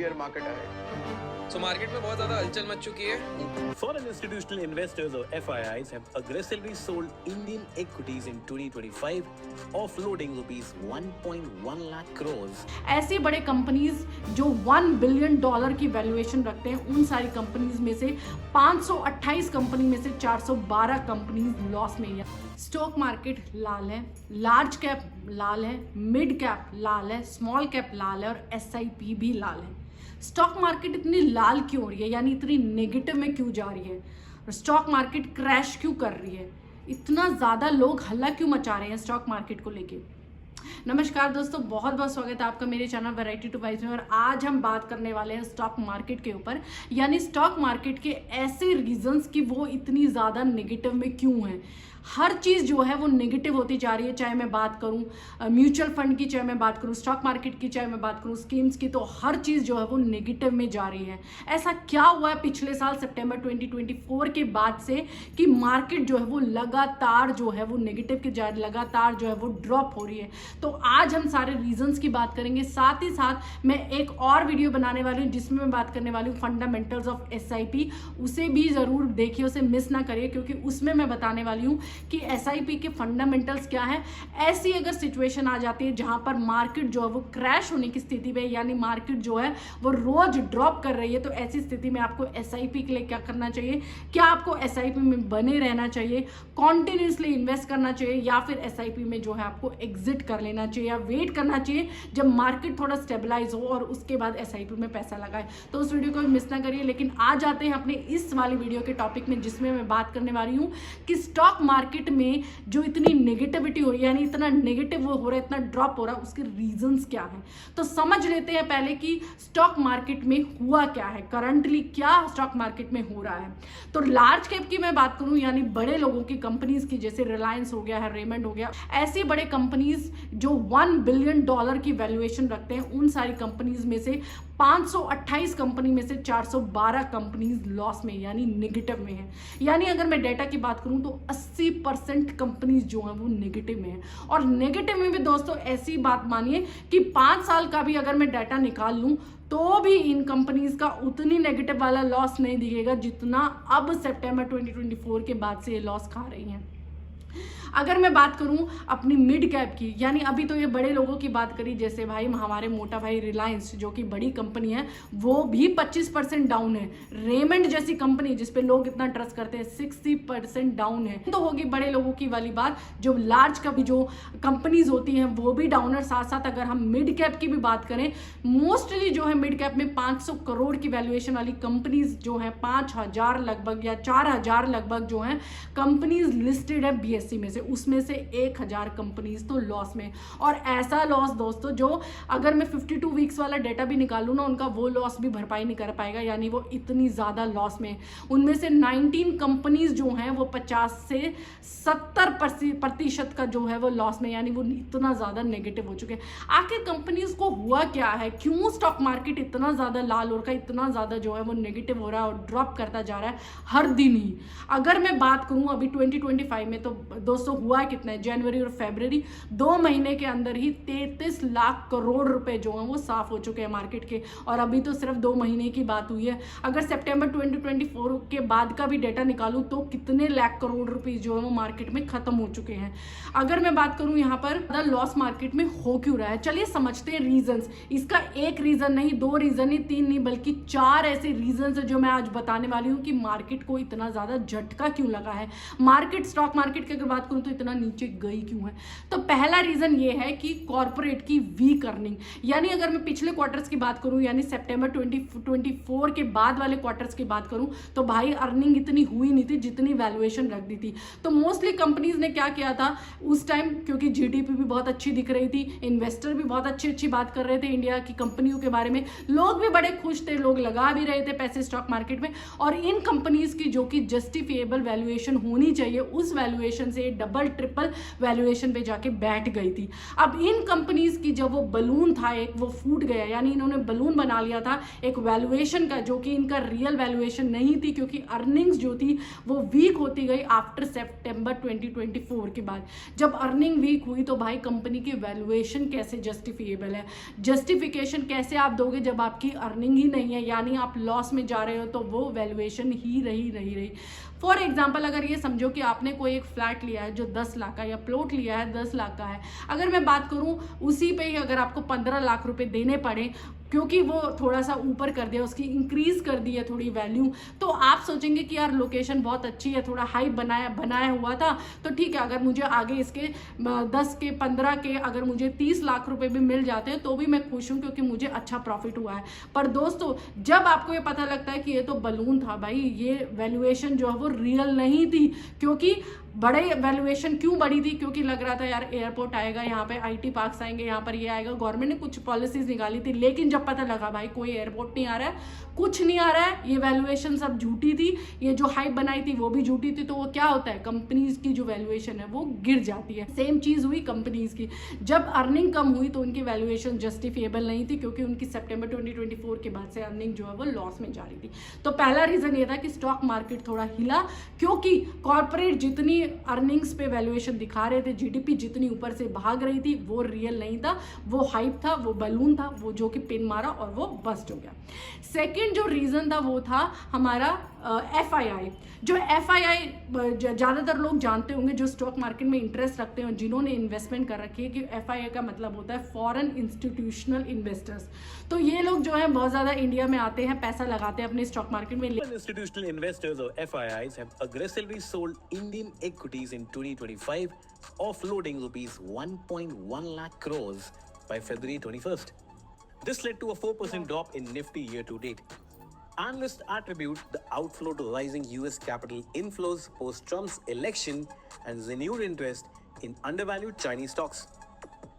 busier market ahead. So market में बहुत ज्यादा हलचल मच चुकी है. Foreign institutional investors or FIIs have aggressively sold Indian equities in 2025, offloading rupees 1.1 lakh crores. ऐसे बड़े कंपनीज जो $1 बिलियन की वैल्यूएशन रखते हैं, उन सारी कंपनीज में से 528 कंपनी में से 412 कंपनीज लॉस में है. स्टॉक मार्केट लाल है, लार्ज कैप लाल है, मिड कैप लाल है, स्मॉल कैप लाल है और SIP भी लाल है. स्टॉक मार्केट इतनी लाल क्यों हो रही है, यानी इतनी नेगेटिव में क्यों जा रही है, स्टॉक मार्केट क्रैश क्यों कर रही है, इतना ज़्यादा लोग हल्ला क्यों मचा रहे हैं स्टॉक मार्केट को लेके. नमस्कार दोस्तों, बहुत बहुत स्वागत है आपका मेरे चैनल वैरायटी टू वाइज में. और आज हम बात करने वाले हैं स्टॉक मार्केट के ऊपर, यानी स्टॉक मार्केट के ऐसे रीजंस कि वो इतनी ज़्यादा नेगेटिव में क्यों है. हर चीज़ जो है वो नेगेटिव होती जा रही है, चाहे मैं बात करूं म्यूचुअल फंड की, चाहे मैं बात करूं स्टॉक मार्केट की, चाहे मैं बात करूं स्कीम्स की, तो हर चीज़ जो है वो नेगेटिव में जा रही है. ऐसा क्या हुआ है पिछले साल सितंबर 2024 के बाद से कि मार्केट जो है वो लगातार जो है वो नेगेटिव के जा रही है, लगातार जो है वो ड्रॉप हो रही है. तो आज हम सारे रीजंस की बात करेंगे. साथ ही साथ मैं एक और वीडियो बनाने वाली हूँ जिसमें मैं बात करने वाली हूँ फंडामेंटल्स ऑफ SIP. उसे भी ज़रूर देखिए, उसे मिस ना करिए, क्योंकि उसमें मैं बताने वाली हूँ कि SIP के फंडामेंटल्स क्या है. ऐसी अगर सिचुएशन आ जाती है जहां पर मार्केट जो है वो क्रैश होने की स्थिति में, यानी मार्केट जो है वो रोज ड्रॉप कर रही है, तो ऐसी स्थिति में आपको SIP के लिए क्या करना चाहिए. क्या आपको SIP में बने रहना चाहिए, कॉन्टिन्यूसली इन्वेस्ट करना चाहिए, या फिर SIP में जो है आपको एग्जिट कर लेना चाहिए या वेट करना चाहिए जब मार्केट थोड़ा स्टेबलाइज हो और उसके बाद SIP में पैसा लगाए. तो उस वीडियो को मिस ना करिए. लेकिन आ जाते हैं अपने इस वाली वीडियो के टॉपिक में, जिसमें मैं बात करने वाली हूँ कि स्टॉक मार्केट में जो इतनी नेगेटिविटी हो रही है, यानी इतना नेगेटिव हो रहा है, इतना ड्रॉप हो रहा है, उसके रीजंस क्या हैं. तो समझ लेते हैं पहले कि स्टॉक मार्केट में हुआ क्या है, करंटली क्या स्टॉक मार्केट में हो रहा है. तो लार्ज कैप की मैं बात करूं, यानी बड़े लोगों की कंपनीज की, जैसे रिलायंस हो गया है, रेमंड हो गया, ऐसी बड़े कंपनीज जो $1 बिलियन की वैल्यूएशन रखते हैं, उन सारी कंपनीज में से 528 कंपनी में से 412 कंपनीज लॉस में, यानी नेगेटिव में है. यानी अगर मैं डेटा की बात करूं तो 80% कंपनीज जो हैं वो नेगेटिव में है. और नेगेटिव में भी दोस्तों ऐसी बात मानिए कि 5 साल का भी अगर मैं डाटा निकाल लूं तो भी इन कंपनीज का उतनी नेगेटिव वाला लॉस नहीं दिखेगा जितना अब सितंबर 2024 के बाद से ये लॉस खा रही हैं. अगर मैं बात करूं अपनी मिड कैप की, यानी अभी तो ये बड़े लोगों की बात करी, जैसे भाई हमारे मोटा भाई रिलायंस जो कि बड़ी कंपनी है, वो भी 25% डाउन है. रेमंड जैसी कंपनी जिस पे लोग इतना ट्रस्ट करते हैं, 60% डाउन है. तो होगी बड़े लोगों की वाली बात. जो लार्ज का भी जो कंपनीज होती हैं वो भी डाउन है. साथ साथ अगर हम मिड कैप की भी बात करें, मोस्टली जो है मिड कैप में 500 करोड़ की वैल्यूएशन वाली कंपनीज जो है 5000 लगभग या 4000 लगभग जो है कंपनीज लिस्टेड है BSE में से, उसमें से 1000 कंपनीज तो लॉस में. और ऐसा लॉस दोस्तों जो अगर मैं 52 वीक्स वाला डेटा भी निकालूं ना, उनका वो लॉस भी भरपाई नहीं कर पाएगा, यानी वो इतनी ज़्यादा लॉस में. उनमें से 19 कंपनीज जो हैं वो 50 से 70% का जो है वो लॉस में, यानी वो इतना ज़्यादा नेगेटिव हो चुके हैं. आखिर कंपनीज को हुआ क्या है, क्यों स्टॉक मार्केट इतना ज़्यादा लाल हो रहा है, इतना ज़्यादा जो है वो नेगेटिव हो रहा है और ड्रॉप करता जा रहा है हर दिन ही. अगर मैं बात करूँ अभी 2025 में, तो दोस्तों हुआ कितना है, जनवरी और फरवरी 2 महीने के अंदर ही 33 लाख करोड़ रुपए जो हैं वो साफ हो चुके हैं मार्केट के. और अभी तो सिर्फ 2 महीने की बात हुई है. अगर सितंबर 2024 के बाद का भी डेटा निकालूं तो कितने लाख करोड़ रुपए जो है वो मार्केट में खत्म हो चुके हैं. अगर मैं बात करूं यहाँ पर लॉस मार्केट में हो क्यों रहा है, चलिए समझते हैं रीजंस. इसका एक रीजन नहीं, 2 रीजन नहीं, 3 नहीं, बल्कि 4 ऐसे रीजंस है जो मैं आज बताने वाली हूँ कि मार्केट को इतना ज्यादा झटका क्यों लगा है. मार्केट, स्टॉक मार्केट की अगर बात करूं तो इतना नीचे गई क्यों है. तो पहला रीजन ये है कि कॉर्पोरेट की वीक अर्निंग, यानी अगर मैं पिछले क्वार्टर्स की बात करूं, यानी सितंबर 2024 के बाद वाले क्वार्टर्स की बात करूं, तो भाई अर्निंग इतनी हुई नहीं थी जितनी वैल्यूएशन रख दी थी. तो मोस्टली कंपनीज ने क्या किया था उस टाइम, क्योंकि GDP भी बहुत अच्छी दिख रही थी, इन्वेस्टर भी बहुत अच्छी बात कर रहे थे इंडिया की कंपनियों के बारे में, लोग भी बड़े खुश थे, लोग लगा भी रहे थे पैसे स्टॉक मार्केट में, और इन कंपनीज की जो कि जस्टिफिएबल वैल्यूएशन होनी चाहिए उस वैल्यूएशन से डबल ट्रिपल वैल्यूएशन पे जाके बैठ गई थी। अब इन कंपनीज की जब वो बलून था एक, वो फूट गया, यानी इन्होंने बलून बना लिया था एक वैल्यूएशन का, जो कि इनका रियल वैल्यूएशन नहीं थी, क्योंकि अर्निंग्स जो थी वो वीक होती गई आफ्टर सितंबर 2024 के बाद। जब अर्निंग वीक हुई तो भाई कंपनी की वैल्यूएशन कैसे जस्टिफिएबल है, जस्टिफिकेशन कैसे आप दोगे जब आपकी अर्निंग ही नहीं है, यानी आप लॉस में जा रहे हो, तो वो वैल्यूएशन ही रही। फॉर एग्जाम्पल अगर ये समझो कि आपने कोई एक फ्लैट लिया है जो 10 लाख का, या प्लॉट लिया है 10 लाख का है, अगर मैं बात करूं उसी पे ही अगर आपको 15 लाख रुपए देने पड़े, क्योंकि वो थोड़ा सा ऊपर कर दिया, उसकी इंक्रीज कर दी है थोड़ी वैल्यू, तो आप सोचेंगे कि यार लोकेशन बहुत अच्छी है, थोड़ा हाई बनाया हुआ था, तो ठीक है, अगर मुझे आगे इसके 10 के 15 के अगर मुझे 30 लाख रुपए भी मिल जाते हैं तो भी मैं खुश हूँ, क्योंकि मुझे अच्छा प्रॉफिट हुआ है। पर दोस्तों जब आपको ये पता लगता है कि ये तो बलून था भाई, ये वैल्यूएशन जो है वो रियल नहीं थी, क्योंकि बड़े वैल्यूएशन क्यों बढ़ी थी, क्योंकि लग रहा था यार एयरपोर्ट आएगा, यहाँ पे IT पार्क्स आएंगे, यहाँ पर ये आएगा, गवर्नमेंट ने कुछ पॉलिसीज निकाली थी, लेकिन जब पता लगा भाई कोई एयरपोर्ट नहीं आ रहा है, कुछ नहीं आ रहा है, ये वैल्यूएशन सब झूठी थी, ये जो हाइप बनाई थी वो भी झूठी थी, तो वो क्या होता है, कंपनीज की जो वैल्यूएशन है वो गिर जाती है। सेम चीज हुई कंपनीज की, जब अर्निंग कम हुई तो उनकी वैल्यूएशन जस्टिफिएबल नहीं थी, क्योंकि उनकी सितंबर 2024 के बाद से अर्निंग जो है वो लॉस में जा रही थी। तो पहला रीजन ये था कि स्टॉक मार्केट थोड़ा हिला, क्योंकि कॉर्पोरेट जितनी अर्निंग्स पे वैल्यूएशन दिखा रहे थे, GDP जितनी ऊपर से भाग रही थी, वो रियल नहीं था, वो हाइप था, वो बलून था, वो जो कि पिन मारा और वो बस्ट हो गया। सेकंड जो रीजन था वो था हमारा FII। जो FII ज़्यादातर लोग जानते होंगे जो स्टॉक मार्केट में इंटरेस्ट रखते हैं और जिन्होंने इन्वेस्टमेंट कर रखी है, कि FII का मतलब होता है फॉरेन इंस्टीट्यूशनल इन्वेस्टर्स। तो ये लोग जो है बहुत ज़्यादा इंडिया में आते हैं, पैसा लगाते हैं अपने स्टॉक मार्केट में। Institutional investors or FIIs have aggressively sold Indian equities in 2025, offloading rupees 1.1 lakh crores by February 21st. This led to a 4% drop in Nifty year to date. Analysts attribute the outflow to rising US capital inflows post Trump's election and renewed interest in undervalued Chinese stocks.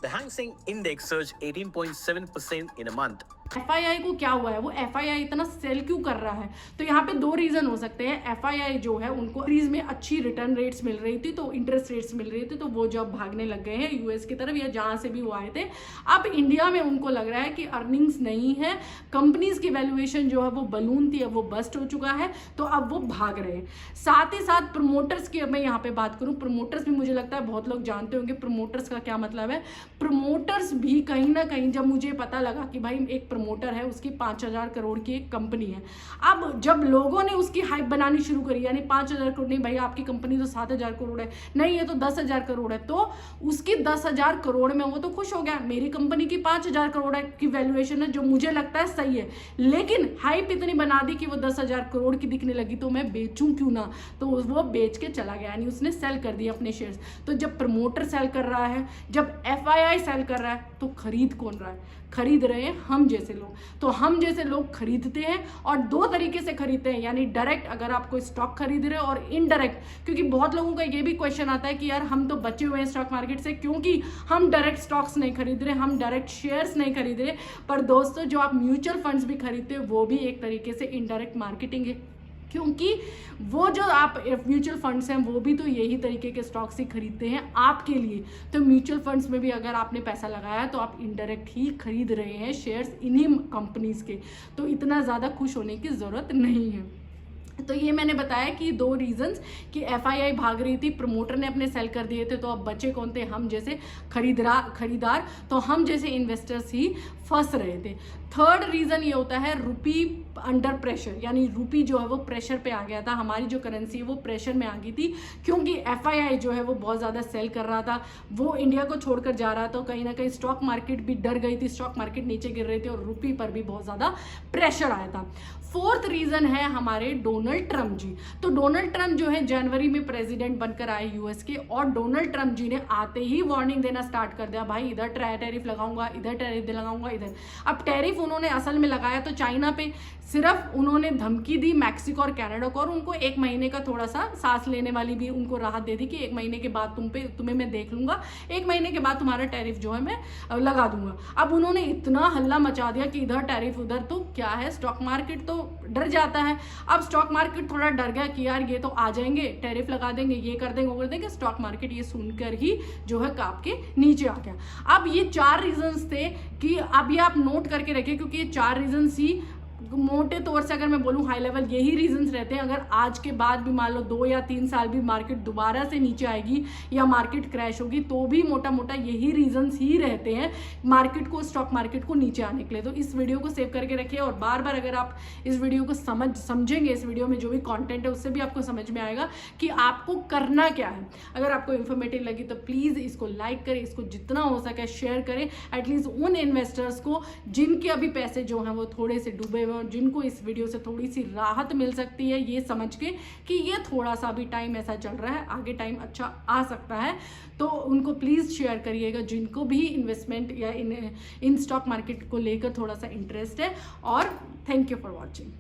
The Hang Seng Index surged 18.7% in a month. FII को क्या हुआ है, वो FII इतना cell क्यों कर रहा है, तो यहाँ पे दो रीजन हो सकते हैं। FII जो है उनको क्रीज में अच्छी रिटर्न रेट्स मिल रही थी, तो इंटरेस्ट रेट्स मिल रही थी, तो वो जब भागने लग गए हैं US की तरफ या जहाँ से भी वो आए थे, अब इंडिया में उनको लग रहा है कि अर्निंग्स नहीं है, कंपनीज की वैल्यूएशन जो है वो बलून थी, अब वो बस्ट हो चुका है, तो अब वो भाग रहे हैं। साथ ही साथ प्रमोटर्स की अब मैं यहाँ पे बात करूँ, प्रमोटर्स भी मुझे लगता है बहुत लोग जानते होंगे प्रमोटर्स का क्या मतलब है। प्रमोटर्स भी कहीं ना कहीं, जब मुझे पता लगा कि भाई एक प्रमोटर है, उसकी 5,000 करोड़ की एक कंपनी है, अब जब लोगों ने उसकी हाइप बनानी शुरू करी, यानी 5,000 करोड़ नहीं भाई आपकी कंपनी तो 7,000 करोड़ है, नहीं ये तो 10,000 करोड़ है, तो उसकी 10,000 करोड़ में वो तो खुश हो गया, मेरी कंपनी की 5,000 करोड़ की वैल्यूएशन है, जो मुझे लगता है सही है, लेकिन हाइप इतनी बना दी कि वो 10,000 करोड़ की दिखने लगी, तो मैं बेचूं क्यों ना, तो वो बेच के चला गया, यानी उसने सेल कर दिया अपने शेयर्स। तो जब प्रमोटर सेल कर रहा है, जब FII सेल कर रहा है, तो खरीद कौन रहा है, खरीद रहे हैं हम जैसे लोग। तो हम जैसे लोग खरीदते हैं, और दो तरीके से खरीदते हैं, यानी डायरेक्ट अगर आप कोई स्टॉक खरीद रहे हो, और इनडायरेक्ट, क्योंकि बहुत लोगों का ये भी क्वेश्चन आता है कि यार हम तो बचे हुए हैं स्टॉक मार्केट से, क्योंकि हम डायरेक्ट स्टॉक्स नहीं खरीद रहे, हम डायरेक्ट शेयर्स नहीं खरीद रहे। पर दोस्तों जो आप म्यूचुअल फंड्स भी खरीदते हो वो भी एक तरीके से इनडायरेक्ट मार्केटिंग है, क्योंकि वो जो आप म्यूचुअल फंड्स हैं वो भी तो यही तरीके के स्टॉक्स ही खरीदते हैं आपके लिए। तो म्यूचुअल फंड्स में भी अगर आपने पैसा लगाया है तो आप इनडायरेक्ट ही खरीद रहे हैं शेयर्स इन्हीं कंपनीज के, तो इतना ज़्यादा खुश होने की ज़रूरत नहीं है। तो ये मैंने बताया कि दो रीजंस, कि FII भाग रही थी, प्रमोटर ने अपने सेल कर दिए थे, तो अब बचे कौन थे, हम जैसे खरीदार, तो हम जैसे इन्वेस्टर्स ही फंस रहे थे। थर्ड रीजन ये होता है रुपी अंडर प्रेशर, यानी रुपी जो है वो प्रेशर पे आ गया था, हमारी जो करेंसी है वो प्रेशर में आ गई थी, क्योंकि FII जो है वो बहुत ज़्यादा सेल कर रहा था, वो इंडिया को छोड़कर जा रहा था, कहीं ना कहीं स्टॉक मार्केट भी डर गई थी, स्टॉक मार्केट नीचे गिर रहे थे और रुपी पर भी बहुत ज़्यादा प्रेशर आया था। फोर्थ रीजन है हमारे डोनाल्ड ट्रम्प जी। तो डोनाल्ड ट्रम्प जो है जनवरी में प्रेसिडेंट बनकर आए US के, और डोनाल्ड ट्रम्प जी ने आते ही वार्निंग देना स्टार्ट कर दिया, भाई इधर टैरिफ लगाऊंगा, इधर टैरिफ लगाऊंगा, इधर। अब टैरिफ टैरिफ उन्होंने असल में लगाया तो चाइना पे सिर्फ उन्होंने धमकी दी मैक्सिको और कनाडा को, और उनको 1 महीने का थोड़ा सा सांस लेने वाली भी उनको राहत दे दी कि 1 महीने के बाद तुम्हें मैं देख लूंगा, 1 महीने के बाद तुम्हारा टैरिफ जो है मैं लगा दूंगा। अब उन्होंने इतना हल्ला मचा दिया कि इधर टैरिफ उधर, तो क्या है, स्टॉक मार्केट तो डर जाता है। अब स्टॉक मार्केट थोड़ा डर गया कि यार ये तो आ जाएंगे, टैरिफ लगा देंगे, ये कर देंगे, वो कर देंगे। स्टॉक मार्केट ये सुनकर ही जो है कांप के नीचे आ गया। अब ये 4 रीजंस थे कि अब ये आप नोट करके रखिए, क्योंकि ये 4 रीजंस ही मोटे तौर से अगर मैं बोलूं हाई लेवल यही रीजंस रहते हैं। अगर आज के बाद भी मान लो 2 या 3 साल भी मार्केट दोबारा से नीचे आएगी या मार्केट क्रैश होगी तो भी मोटा मोटा यही रीजंस ही रहते हैं मार्केट को, स्टॉक मार्केट को नीचे आने के लिए। तो इस वीडियो को सेव करके रखिए और बार बार अगर आप इस वीडियो को समझेंगे, इस वीडियो में जो भी कॉन्टेंट है उससे भी आपको समझ में आएगा कि आपको करना क्या है। अगर आपको इन्फॉर्मेटिव लगी तो प्लीज़ इसको लाइक करें, इसको जितना हो सके शेयर करें, एटलीस्ट उन इन्वेस्टर्स को जिनके अभी पैसे जो हैं वो थोड़े से डूबे हुए, जिनको इस वीडियो से थोड़ी सी राहत मिल सकती है ये समझ के कि ये थोड़ा सा भी टाइम ऐसा चल रहा है, आगे टाइम अच्छा आ सकता है। तो उनको प्लीज़ शेयर करिएगा जिनको भी इन्वेस्टमेंट या इन स्टॉक मार्केट को लेकर थोड़ा सा इंटरेस्ट है। और थैंक यू फॉर वॉचिंग।